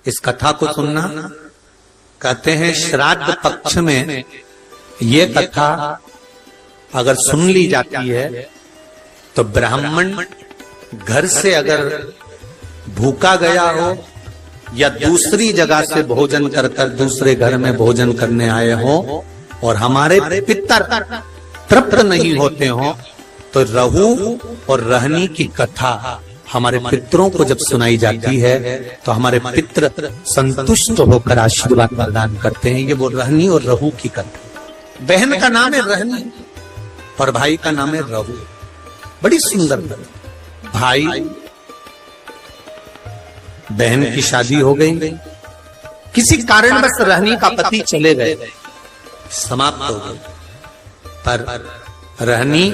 इस कथा को सुनना। कहते हैं श्राद्ध पक्ष में ये कथा अगर सुन ली जाती है तो ब्राह्मण घर से अगर भूखा गया हो या दूसरी जगह से भोजन कर कर दूसरे घर में भोजन करने आए हो और हमारे पितर तृप्त नहीं होते हो तो रहू और रहनी की कथा हमारे पितरों को जब सुनाई जाती है तो हमारे पितर संतुष्ट होकर आशीर्वाद प्रदान करते हैं। ये वो रहनी और रहू की कथा। बहन का नाम है रहनी और भाई का नाम है रहू। बड़ी सुंदर भाई बहन की शादी हो गई, किसी कारणवश रहनी का पति चले गए, समाप्त हो गए, पर रहनी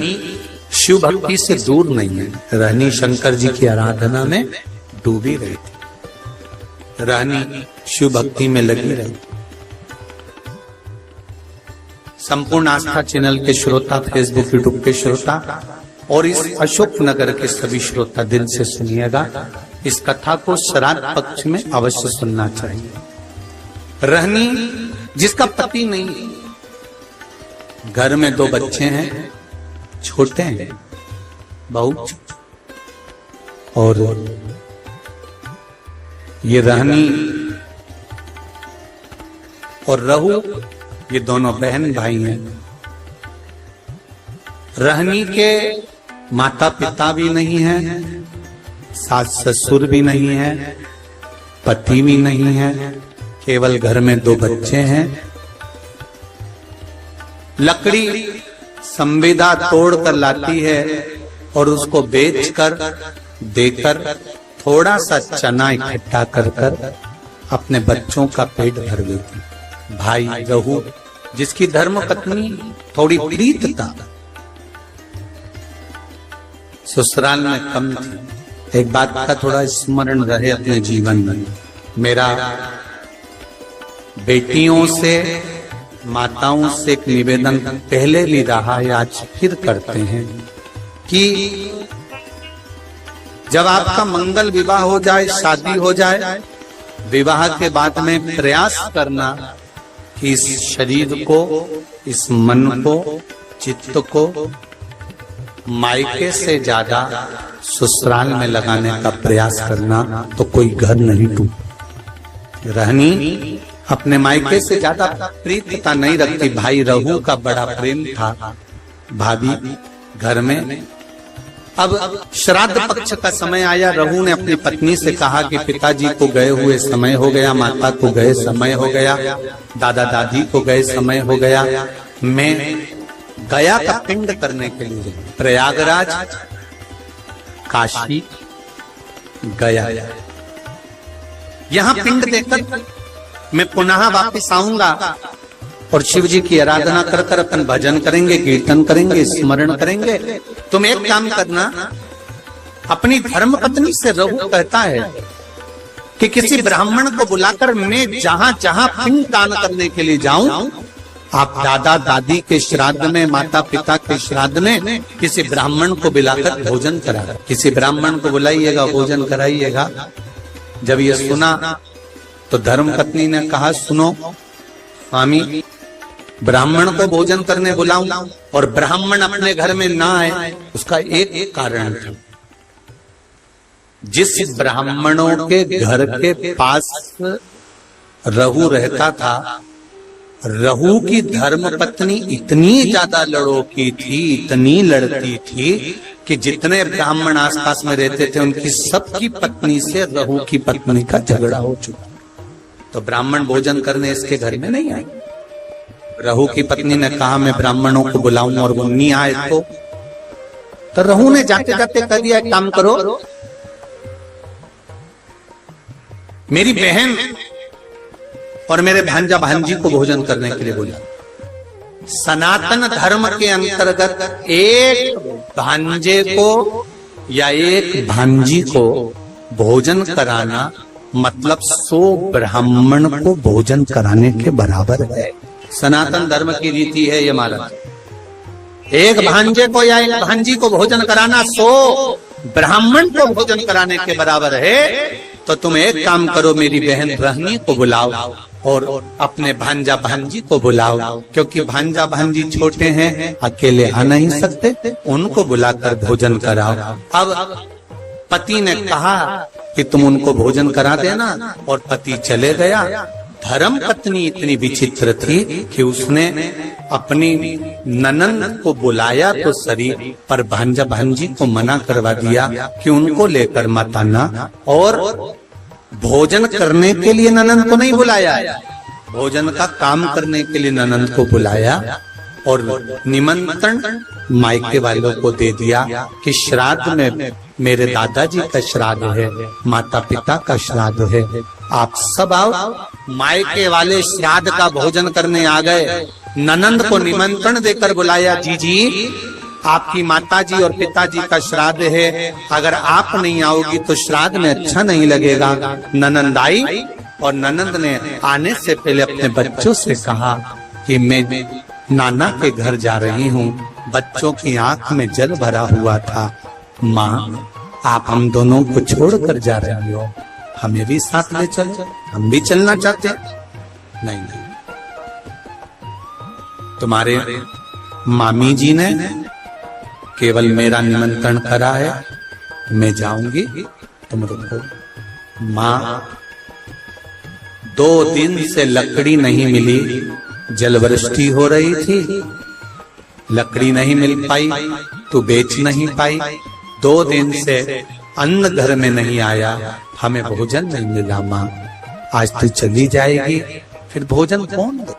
शिव भक्ति से दूर नहीं है। रहनी शंकर जी की आराधना में डूबी रही थी, रहनी शिव भक्ति में लगी रही। संपूर्ण आस्था चैनल के श्रोता, फेसबुक यूट्यूब के श्रोता और इस अशोक नगर के सभी श्रोता दिल से सुनिएगा। इस कथा को श्राद्ध पक्ष में अवश्य सुनना चाहिए। रहनी जिसका पति नहीं, घर में 2 बच्चे हैं, छोटे हैं बहुत, और ये रहनी और रहू ये दोनों बहन भाई हैं। रहनी के माता पिता भी नहीं है, सास ससुर भी नहीं है, पति भी नहीं है, केवल घर में 2 बच्चे हैं। लकड़ी संविदा तोड़ कर लाती है और उसको बेचकर देकर थोड़ा सा चना इकट्ठा कर कर अपने बच्चों का पेट भर देती। भाई रहू जिसकी धर्म पत्नी थोड़ी प्रीत था, ससुराल में कम थी। एक बात का थोड़ा स्मरण रहे अपने जीवन में, मेरा बेटियों से माताओं से एक निवेदन पहले भी रहा है, आज फिर करते हैं कि जब आपका मंगल विवाह हो जाए, शादी हो जाए, विवाह के बाद में प्रयास करना कि इस शरीर को, इस मन को, चित्त को मायके से ज्यादा ससुराल में लगाने का प्रयास करना, तो कोई घर नहीं टूटे। रहनी अपने मायके से ज्यादा प्रीतता नहीं रखती, भाई रहू का बड़ा प्रेम था भाभी घर में। अब श्राद्ध पक्ष का समय आया, रहू ने अपनी पत्नी से कहा कि पिताजी को गए हुए समय हो गया, माता को गए समय हो गया, दादा दादी को गए समय हो गया, मैं गया का पिंड करने के लिए प्रयागराज, काशी गया, यहाँ पिंड देकर मैं पुनः वापस आऊंगा और शिव जी की आराधना कर कर अपन भजन करेंगे, कीर्तन करेंगे, स्मरण करेंगे। तुम एक काम करना, अपनी धर्म पत्नी से रहू कहता है कि किसी ब्राह्मण को बुलाकर मैं जहां जहां पिंड दान करने के लिए जाऊं, आप दादा दादी के श्राद्ध में, माता पिता के श्राद्ध में किसी ब्राह्मण को बुलाकर भोजन करा, किसी ब्राह्मण को बुलाइएगा, भोजन कराइएगा। जब ये सुना तो धर्म पत्नी ने कहा, सुनो स्वामी, ब्राह्मण को भोजन करने बुलाऊं और ब्राह्मण अपने घर में ना आए, उसका एक कारण था। जिस ब्राह्मणों के घर के पास रहू रहता था, रहू की धर्म पत्नी इतनी ज्यादा लड़ोकी थी, इतनी लड़ती थी कि जितने ब्राह्मण आसपास में रहते थे उनकी सबकी पत्नी से रहू की पत्नी का झगड़ा हो चुका। तो ब्राह्मण भोजन करने इसके घर में नहीं आए। रहू की पत्नी ने कहा मैं ब्राह्मणों को बुलाऊं और वो नहीं आए तो रहू ने जाते जाते कह दिया, एक काम करो, मेरी बहन और मेरे भांजा भांजी को भोजन करने के लिए बोला। सनातन धर्म के अंतर्गत एक भांजे को या एक भांजी को भोजन कराना मतलब 100 ब्राह्मण को भोजन कराने के बराबर है। सनातन धर्म की रीति है ये महाराज। एक भांजे को या एक भांजी को भोजन कराना 100 ब्राह्मण को भोजन कराने के बराबर है। तो तुम एक काम करो, मेरी बहन रहनी को बुलाओ और अपने भांजा भांजी को बुलाओ, क्योंकि भांजा भांजी छोटे हैं, अकेले आ नहीं सकते, उनको बुलाकर भोजन कराओ। अब पति ने कहा कि तुम उनको भोजन करा देना, और पति चले गया। धर्म पत्नी इतनी विचित्र थी कि उसने अपनी ननंद को बुलाया तो सरी, पर भांजा भांजी को मना करवा दिया कि उनको लेकर मत आना, और भोजन करने के लिए ननंद को नहीं बुलाया, भोजन का काम करने के लिए ननंद को बुलाया, और निमंत्रण मायके वालों को दे दिया कि श्राद्ध में मेरे दादाजी का श्राद्ध है, माता पिता का श्राद्ध है, आप सब आओ। मायके वाले श्राद्ध का भोजन करने आ गए। ननंद को निमंत्रण देकर बुलाया, जी आपकी माताजी और पिताजी का श्राद्ध है, अगर आप नहीं आओगी तो श्राद्ध में अच्छा नहीं लगेगा। ननंद आई, और ननंद ने आने से पहले अपने बच्चों से कहा कि मैं नाना के घर जा रही हूँ। बच्चों की आंख में जल भरा हुआ था। माँ, आप हम दोनों को छोड़कर जा रही हो, हमें भी साथ ले चलो, हम भी चलना चाहते। नहीं, तुम्हारे मामी जी ने केवल मेरा निमंत्रण करा है, मैं जाऊंगी, तुम रुको। माँ, 2 दिन से लकड़ी नहीं मिली, जलवृष्टि हो रही थी, लकड़ी नहीं मिल पाई, तू बेच नहीं पाई, 2 दिन से अन्न घर में नहीं आया, हमें भोजन नहीं मिला। माँ, आज तू चली जाएगी, फिर भोजन कौन दे?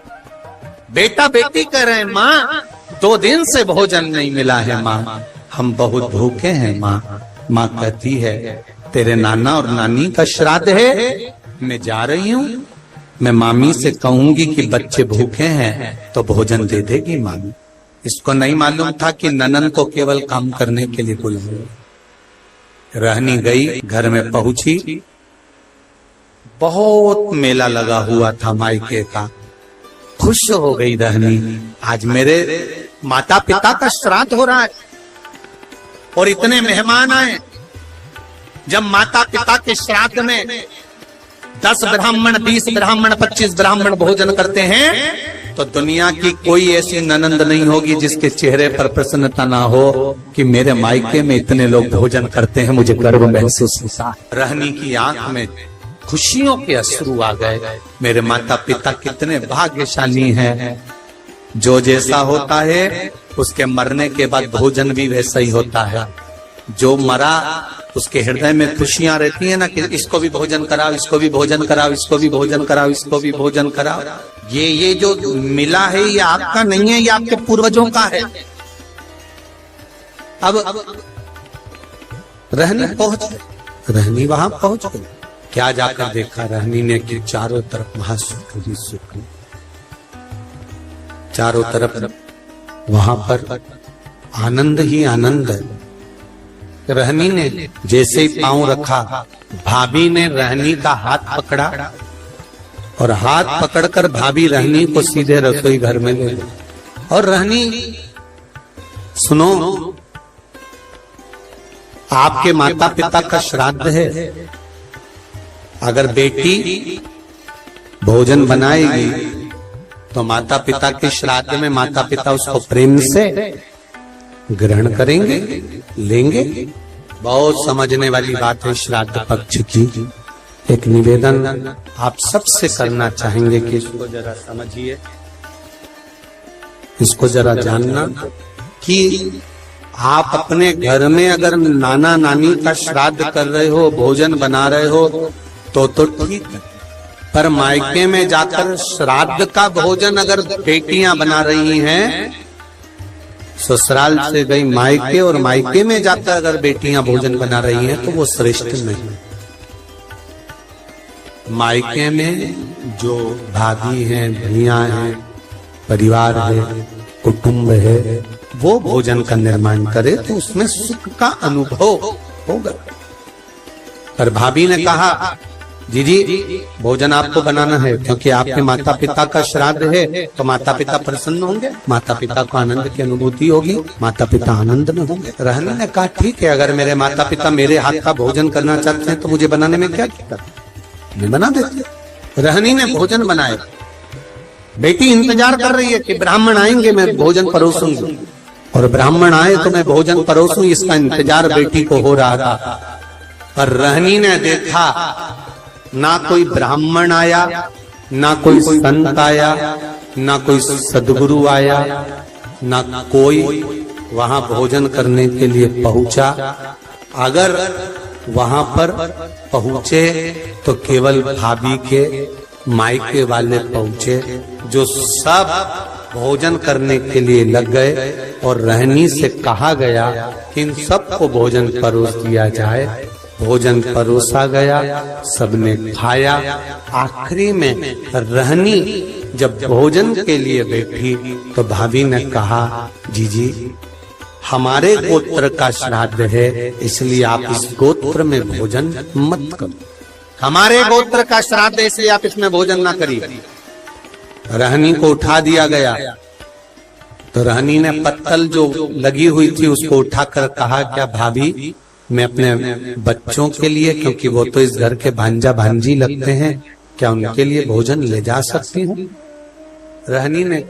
बेटा बेटी कह रहे हैं, माँ 2 दिन से भोजन नहीं मिला है, माँ हम बहुत भूखे हैं। माँ कहती है, तेरे नाना और नानी का श्राद्ध है, मैं जा रही हूँ, मैं मामी से कहूंगी कि बच्चे भूखे हैं तो भोजन दे देगी मामी। इसको नहीं मालूम था कि ननन को केवल काम करने के लिए बुलाया। रहनी गई, घर में पहुंची, बहुत मेला लगा हुआ था मायके का। खुश हो गई रहनी, आज मेरे माता पिता का श्राद्ध हो रहा है और इतने मेहमान आए। जब माता पिता के श्राद्ध में 10 ब्राह्मण, 20 ब्राह्मण, 25 ब्राह्मण भोजन करते हैं, तो दुनिया की कोई ऐसी ननंद नहीं होगी जिसके चेहरे पर प्रसन्नता ना हो कि मेरे मायके में इतने लोग भोजन करते हैं, मुझे गर्व महसूस होता। रहनी की आंख में खुशियों के अश्रु आ गए। मेरे माता पिता कितने भाग्यशाली हैं। जो जैसा होता है उसके मरने के बाद भोजन भी वैसा ही होता है। जो मरा उसके हृदय में खुशियां रहती है ना कि इसको भी भोजन कराओ, इसको भी भोजन कराओ, इसको भी भोजन कराओ, इसको भी भोजन कराओ। ये जो मिला है ये आपका नहीं है, ये आपके पूर्वजों का है। अब रहनी पहुंच गई, रहनी वहां पहुंच गई। क्या जाकर देखा रहनी ने कि चारों तरफ महासुख ही सुख, चारों तरफ वहां पर आनंद ही आनंद है। रहनी ने जैसे ही पांव रखा, भाभी ने रहनी का हाथ पकड़ा और हाथ पकड़कर भाभी रहनी को सीधे रसोई घर में ले गई। और रहनी, सुनो, आपके माता पिता का श्राद्ध है, अगर बेटी भोजन बनाएगी तो माता पिता के श्राद्ध में माता पिता उसको प्रेम से ग्रहण करेंगे, लेंगे। बहुत समझने वाली बात है श्राद्ध पक्ष की। एक निवेदन आप सबसे करना चाहेंगे कि इसको जरा समझिए, इसको जरा जानना कि आप अपने घर में अगर नाना नानी का श्राद्ध कर रहे हो, भोजन बना रहे हो तो ठीक है, पर मायके में जाकर श्राद्ध का भोजन अगर बेटियां बना रही हैं, ससुराल से गई मायके और मायके में जाकर अगर बेटियां भोजन बना रही हैं तो वो श्रेष्ठ नहीं। मायके में जो भाभी हैं, भैया हैं, परिवार है, कुटुंब है, वो भोजन का निर्माण करे तो उसमें सुख का अनुभव होगा। पर भाभी ने कहा जी भोजन आपको बनाना है क्योंकि आपके माता पिता का श्राद्ध है, तो माता पिता प्रसन्न होंगे, माता पिता को आनंद की अनुभूति होगी, माता पिता आनंद में होंगे। रहनी ने कहा ठीक है, अगर मेरे माता पिता मेरे हाथ का भोजन करना चाहते हैं तो मुझे बनाने में क्या दिक्कत, मैं बना देती। रहनी ने भोजन बनाया। बेटी इंतजार कर रही है कि ब्राह्मण आएंगे मैं भोजन परोसूंगी, और ब्राह्मण आए तो मैं भोजन परोसूं, इसका इंतजार बेटी को हो रहा था। पर रहनी ने देखा ना कोई ब्राह्मण आया, ना कोई संत आया, ना कोई सदगुरु आया, ना कोई वहां भोजन करने के लिए पहुंचा। अगर वहां पर पहुंचे तो केवल भाभी के मायके वाले पहुंचे, जो सब भोजन करने के लिए लग गए। और रहनी से कहा गया कि इन सबको भोजन परोस दिया जाए। भोजन परोसा गया, सबने खाया। आखिरी में रहनी जब भोजन के लिए बैठी तो भाभी ने कहा, जीजी हमारे गोत्र का श्राद्ध है, इसलिए आप इस गोत्र में भोजन मत करो। हमारे गोत्र का श्राद्ध है इसलिए आप इसमें भोजन ना करिए। रहनी को उठा दिया गया तो रहनी ने पत्तल जो लगी हुई थी उसको उठाकर कहा, क्या भाभी मैं अपने बच्चों के लिए, क्योंकि वो तो इस घर के भांजा भांजी लगते हैं, क्या उनके लिए भोजन ले जा सकती हूँ? रहनी ने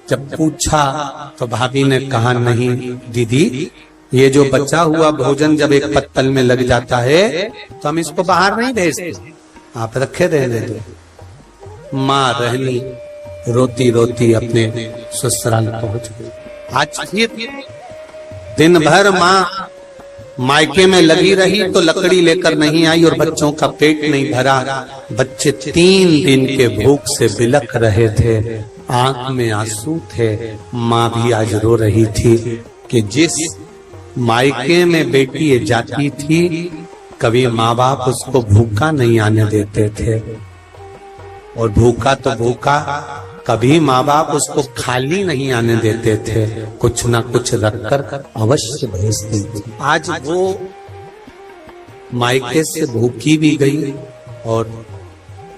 जब पूछा तो भाभी ने कहा, नहीं दीदी, ये जो बचा हुआ भोजन जब एक पत्तल में लग जाता है तो हम इसको बाहर नहीं भेजते, आप रखे रहने दो। माँ रहनी रोती रोती अपने ससुराल पहुंच गई। आज फिर दिन भर माँ मायके में लगी रही तो लकड़ी लेकर नहीं आई और बच्चों का पेट नहीं भरा। बच्चे 3 दिन के भूख से बिलख रहे थे, आंख में आंसू थे। माँ भी आज रो रही थी कि जिस मायके में बेटी जाती थी कभी माँ बाप उसको भूखा नहीं आने देते थे, और भूखा तो भूखा, कभी माँ बाप उसको खाली नहीं आने देते थे, कुछ ना कुछ रखकर अवश्य भेजते थे। आज वो मायके से भूखी भी गई और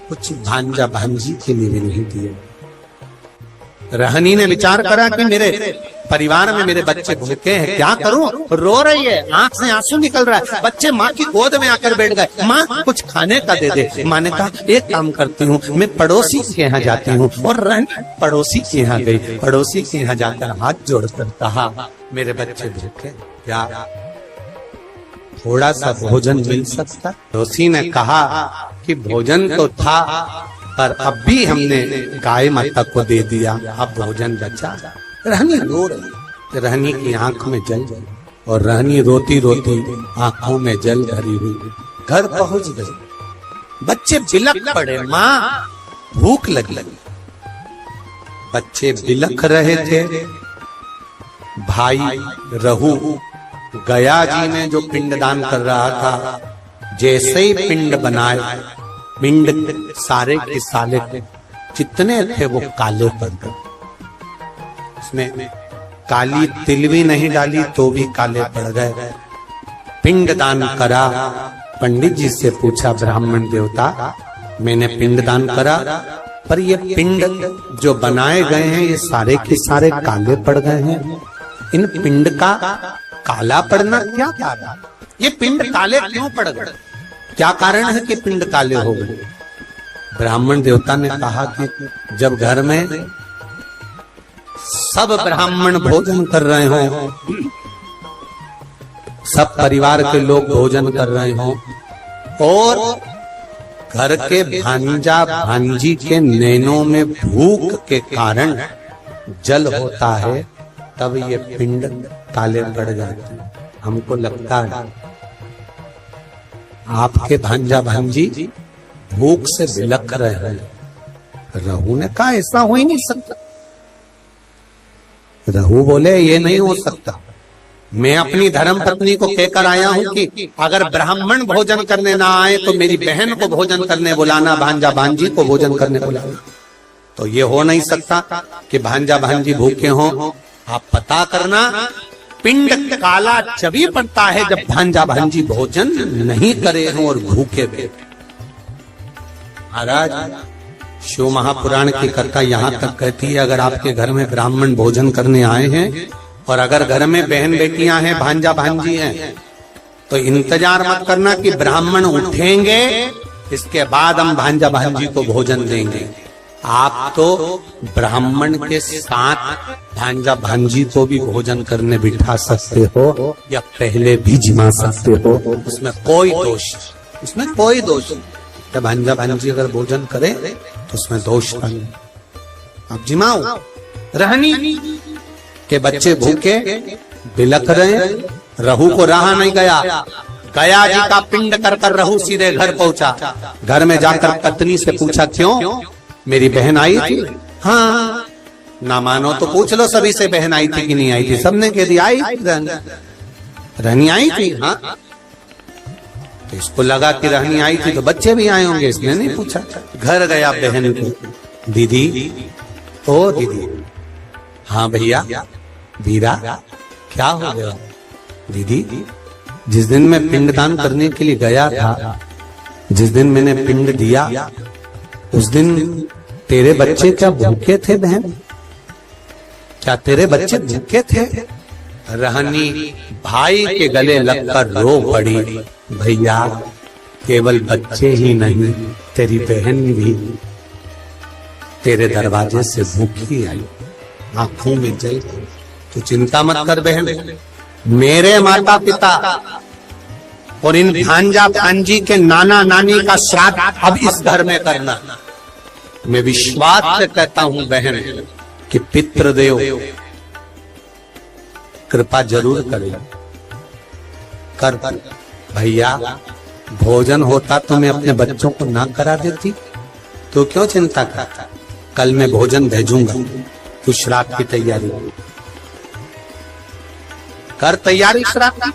कुछ भांजा भांजी के लिए भी नहीं दिए। रहनी ने विचार करा कि मेरे परिवार में मेरे बच्चे भूखे हैं, क्या करूं? रो रही है, आंख से आंसू निकल रहा है, बच्चे माँ की गोद में आकर बैठ गए। माँ कुछ खाने का दे दे। माँ ने कहा एक काम करती हूँ, मैं पड़ोसी के यहाँ जाती हूँ। और रहनी पड़ोसी के यहाँ गई। पड़ोसी के यहाँ जाकर हाथ जोड़कर कहा, मेरे बच्चे भूखे, क्या थोड़ा सा भोजन मिल सकता? पड़ोसी ने कहा कि भोजन तो था, पर अब भी हमने गाय माता को दे दिया, अब भोजन बचा। रहनी रो रही, रहनी की आंख में जल और रहनी रोती रोती आंखों में जल भरी हुई घर पहुंच गई। बच्चे बिलख पड़े, माँ भूख लगी। बच्चे बिलख रहे थे। भाई रहू गया जी में जो पिंडदान कर रहा था, जैसे ही पिंड बनाए, पिंड सारे के सारे जितने थे वो काले पड़ गए। उसमें काली तिल भी नहीं डाली तो भी काले पड़ गए। पिंड दान करा। पंडित जी से पूछा, ब्राह्मण देवता मैंने पिंड दान करा, पर ये पिंड जो बनाए गए हैं ये सारे के सारे काले पड़ गए हैं, इन पिंड का काला पड़ना क्या कारण? ये पिंड काले क्यों पड़ गए? क्या कारण है कि पिंड काले हो गए? ब्राह्मण देवता ने कहा कि जब घर में सब ब्राह्मण भोजन कर रहे हो, सब परिवार के लोग भोजन कर रहे हो, और घर के भांजा भांजी के नैनों में भूख के कारण जल होता है, तब ये पिंड काले पड़ जाते हैं। हमको लगता है आपके भांजा भांजी भूख से बिलख रहे हैं। रहू ने कहा ऐसा हो ही नहीं सकता। रहू बोले ये नहीं हो सकता, मैं अपनी धर्म पत्नी को कहकर आया हूं कि अगर ब्राह्मण भोजन करने ना आए तो मेरी बहन को भोजन करने बुलाना, भांजा भांजी को भोजन करने बुलाना। तो ये हो नहीं सकता कि भांजा भांजी भूखे हों। आप पता करना, पिंड काला तभी पड़ता है जब भांजा भांजी भोजन नहीं करे हों और भूखे बैठे। महाराज शिव महापुराण की कथा यहाँ तक कहती है, अगर आपके घर में ब्राह्मण भोजन करने आए हैं और अगर घर में बहन बेटियां हैं, भांजा भांजी हैं, तो इंतजार मत करना कि ब्राह्मण उठेंगे इसके बाद हम भांजा भांजी को भोजन देंगे। आप तो ब्राह्मण के साथ भांजा भांजी को भी भोजन करने बिठा सकते हो या पहले भी जिमा सकते हो, उसमें कोई दोष नहीं। जब भांजा भांजी अगर भोजन करे तो उसमें दोष नहीं। आप जिमाओ। रहनी के बच्चे भूखे बिलक रहे, रहू को रहा नहीं गया, गया जी का पिंड कर रहू सीधे घर पहुंचा। घर में जाकर पत्नी से पूछा, क्यों मेरी बहन आई थी? हाँ। ना मानो तो पूछ लो सभी से, बहन आई थी कि नहीं आई थी? सबने कह दिया आई रहनी आई थी। हाँ, तो इसको लगा कि रहनी आई थी तो बच्चे भी आए होंगे, इसने नहीं पूछा। घर गया बहन को, दीदी ओ दीदी। हाँ भैया वीरा क्या हो गया? दीदी जिस दिन मैं पिंडदान करने के लिए गया था, जिस दिन मैंने पिंड दिया, उस दिन तेरे बच्चे क्या भूखे थे बहन? क्या तेरे बच्चे भूखे थे? रहनी भाई के गले लगकर रो पड़ी, भैया केवल बच्चे ही नहीं, तेरी बहन भी तेरे दरवाजे से भूखी आई, आंखों में जल। तू चिंता मत कर बहन, मेरे माता पिता और इन भांजा भांजी के नाना नानी का श्राद्ध अब इस घर में करना। मैं विश्वास से कहता हूं बहन कि पितृदेव कृपा जरूर करेगा। कर भैया भोजन होता तो मैं अपने बच्चों को ना करा देती, तो क्यों चिंता करता? कल मैं भोजन भेजूंगा, तू श्राद्ध की तैयारी कर। तैयारी श्राद्ध की।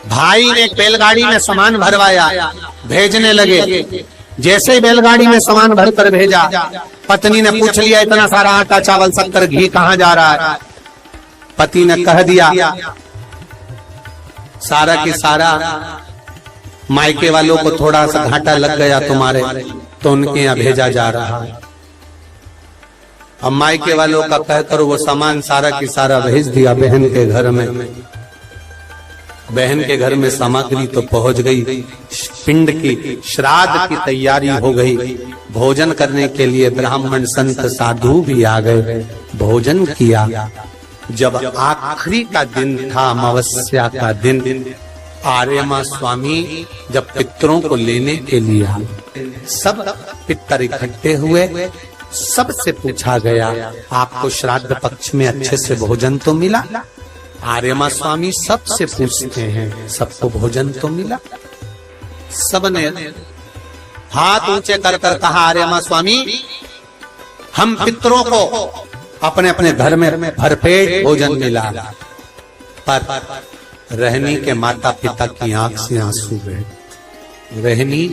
भाई ने बैलगाड़ी में सामान भरवाया, भेजने लगे। जैसे ही बैलगाड़ी में सामान भरकर भेजा, पत्नी ने पूछ लिया, इतना सारा आटा चावल शक्कर घी कहाँ जा रहा है? पति ने कह दिया, सारा की सारा मायके वालों को थोड़ा सा घाटा लग गया तुम्हारे, तो उनके यहाँ भेजा जा रहा है। अब मायके वालों का कहकर वो सामान सारा की सारा भेज दिया बहन के घर में। बहन के घर में सामग्री तो पहुंच गई, पिंड की श्राद्ध की तैयारी हो गई। भोजन करने के लिए ब्राह्मण संत साधु भी आ गए, भोजन किया। जब आखिरी का दिन था, अमावस्या का दिन, आर्यमा स्वामी जब पितरों को लेने के लिए आए, सब पितर इकट्ठे हुए। सबसे पूछा गया, आपको श्राद्ध पक्ष में अच्छे से भोजन तो मिला? आर्यमा स्वामी सबसे पूछते हैं, सबको भोजन तो मिला? सबने हाथ ऊंचे कर कर कहा, आर्यमा स्वामी हम पितरों को अपने अपने घर में भरपेट भोजन मिला। पर रहनी के माता पिता की आंख से आंसू बहे। रहनी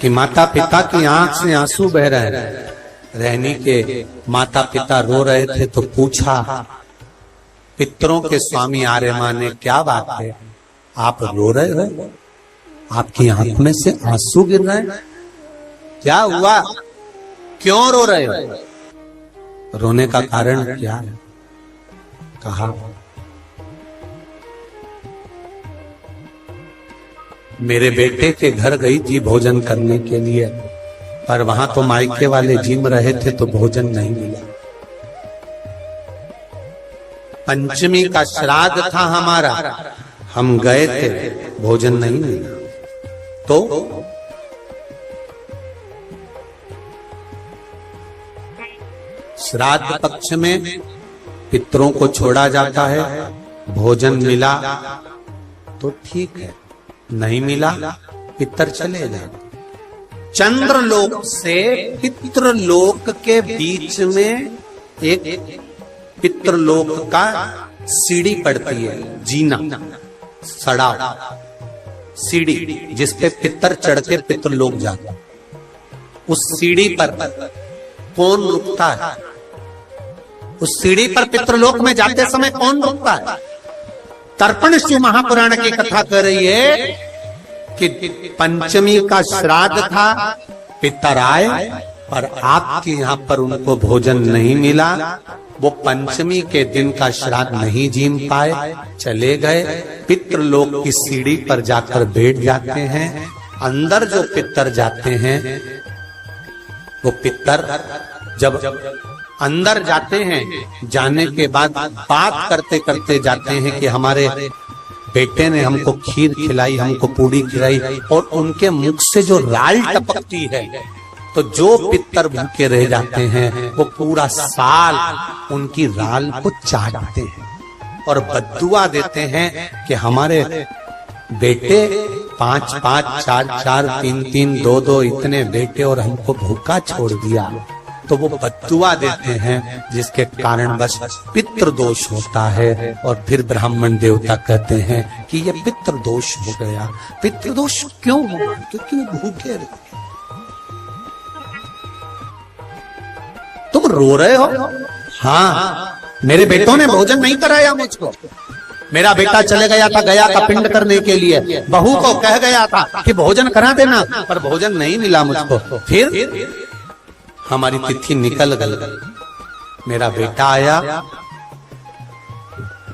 कि माता पिता की आंख से आंसू बह रहे हैं। रहनी के माता पिता रो रहे थे तो पूछा, पितरों के स्वामी आर्यमा ने, क्या बात है आप रो रहे हो? आपकी आंख में से आंसू गिर रहे हैं, क्या हुआ? क्यों रो रहे हो? रोने का कारण क्या है? कहा, मेरे बेटे के घर गई थी भोजन करने के लिए, पर वहां तो मायके वाले जिम रहे थे तो भोजन नहीं मिला। पंचमी का श्राद्ध था हमारा, हम गए थे, भोजन नहीं मिला। तो श्राद्ध पक्ष में पितरों को छोड़ा जाता है, भोजन मिला तो ठीक है, नहीं मिला पितर चले जाते। चंद्रलोक से पितृलोक के बीच में एक पितृलोक का सीढ़ी पड़ती है, जीना सड़ा सीढ़ी जिसपे पितर चढ़ के पितृलोक जाता। उस सीढ़ी पर कौन रुकता है? उस सीढ़ी पर पितृलोक में जाते समय कौन रुकता है? तर्पण शिव महापुराण की कथा कर रही है कि पंचमी का श्राद्ध था, पितर आए और आपके यहाँ पर उनको भोजन नहीं मिला, वो पंचमी के दिन का श्राद्ध नहीं जीम पाए, चले गए। पितृलोक की सीढ़ी पर जाकर बैठ जाते हैं। अंदर जो पितर जाते हैं, वो पितर जब अंदर जाते हैं, जाने के बाद बात करते करते जाते हैं कि हमारे बेटे ने हमको खीर खिलाई, हमको पूड़ी खिलाई, और उनके मुख से जो राल टपकती है, तो जो पितर भूखे रह जाते हैं वो पूरा साल उनकी राल को चाटते हैं और बद्दुआ देते हैं कि हमारे बेटे 5-5, 4-4, 3-3, 2-2 इतने बेटे और हमको भूखा छोड़ दिया। तो वो बद्दुआ देते हैं, जिसके कारण बस पितृ दोष होता है। और फिर ब्राह्मण देवता कहते हैं कि ये पितृ दोष हो गया। पितृ दोष क्यों हुआ? क्योंकि वो भूखे रहे। तुम रो रहे हो? हाँ, मेरे बेटों ने भोजन नहीं कराया मुझको। मेरा बेटा चले गया था गया का पिंड करने के लिए, बहू को कह गया था कि भोजन करा देना, पर भोजन नहीं मिला मुझको। फिर हमारी तिथि निकल गई। मेरा बेटा आया,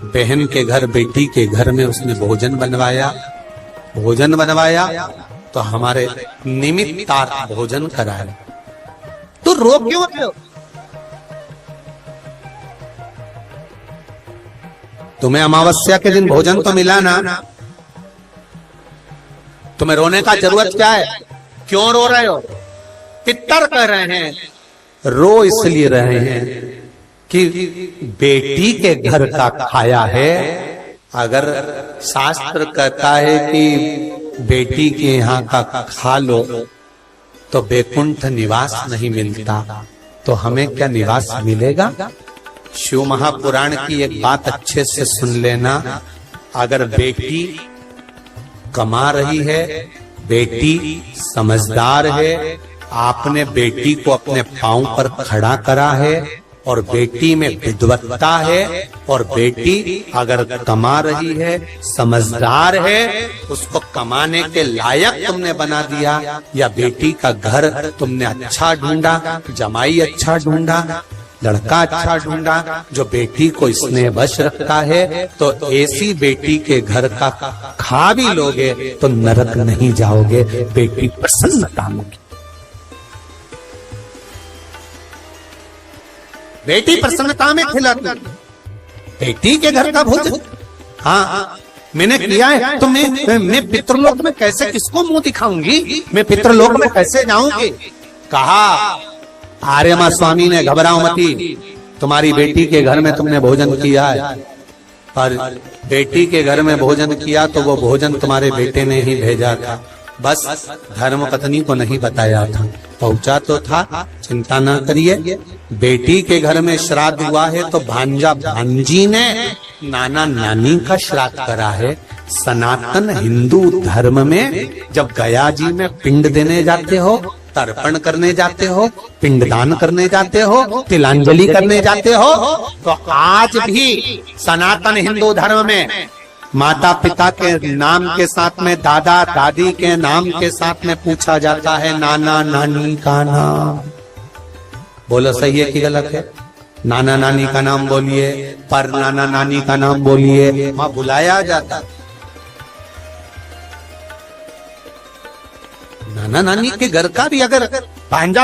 बहन के घर, बेटी के घर में उसने भोजन बनवाया तो हमारे निमित्तार्थ भोजन कराया। तो रो क्यों रहे हो? तुम्हें अमावस्या के दिन भोजन तो मिला ना, तुम्हें रोने का जरूरत क्या है? क्यों रो रहे हो? पितर कह रहे हैं, रो इसलिए रहे हैं कि बेटी के घर का खाया है। अगर शास्त्र कहता है कि बेटी के यहाँ का खा लो तो वैकुंठ निवास नहीं मिलता, तो हमें क्या निवास मिलेगा? शिव महापुराण की एक बात अच्छे से सुन लेना। अगर बेटी कमा रही है, बेटी समझदार है, आपने बेटी को अपने पांव पर खड़ा करा है और बेटी में विद्वत्ता है, और बेटी अगर कमा रही है, समझदार है, उसको कमाने के लायक तुमने बना दिया, या बेटी का घर तुमने अच्छा ढूंढा, जमाई अच्छा ढूंढा, लड़का अच्छा ढूंढा जो बेटी को स्नेह वश रखता है, तो ऐसी बेटी के घर का खा भी लोगे तो नरक नहीं जाओगे, बेटी प्रसन्नता में। बेटी प्रसन्नता में खिलाती, बेटी के घर का भोजन। हाँ, मैंने किया है, तो मैं पितृलोक में कैसे किसको मुंह दिखाऊंगी? मैं पितृलोक में कैसे जाऊंगी? कहा आर्यमा स्वामी ने, घबराओ मती, तुम्हारी बेटी के घर में तुमने भोजन किया है, और बेटी के घर में भोजन किया तो वो भोजन तुम्हारे बेटे ने ही भेजा था, बस धर्म पत्नी को नहीं बताया था। पहुंचा तो था, चिंता ना करिए। बेटी के घर में श्राद्ध हुआ है तो भांजा भांजी ने नाना नानी का श्राद्ध करा है। सनातन हिंदू धर्म में जब गया जी में पिंड देने जाते हो, तर्पण करने जाते हो, पिंडदान करने जाते हो, तिलांजलि करने जाते हो, तो आज भी सनातन हिंदू धर्म में माता पिता के नाम के साथ में दादा दादी के नाम के साथ में पूछा जाता है नाना नानी का नाम। बोलो सही है कि गलत है? नाना नानी का नाम बोलिए, पर नाना नानी का नाम बोलिए, वहां बुलाया जाता। नाना नानी के घर का भी अगर भांजा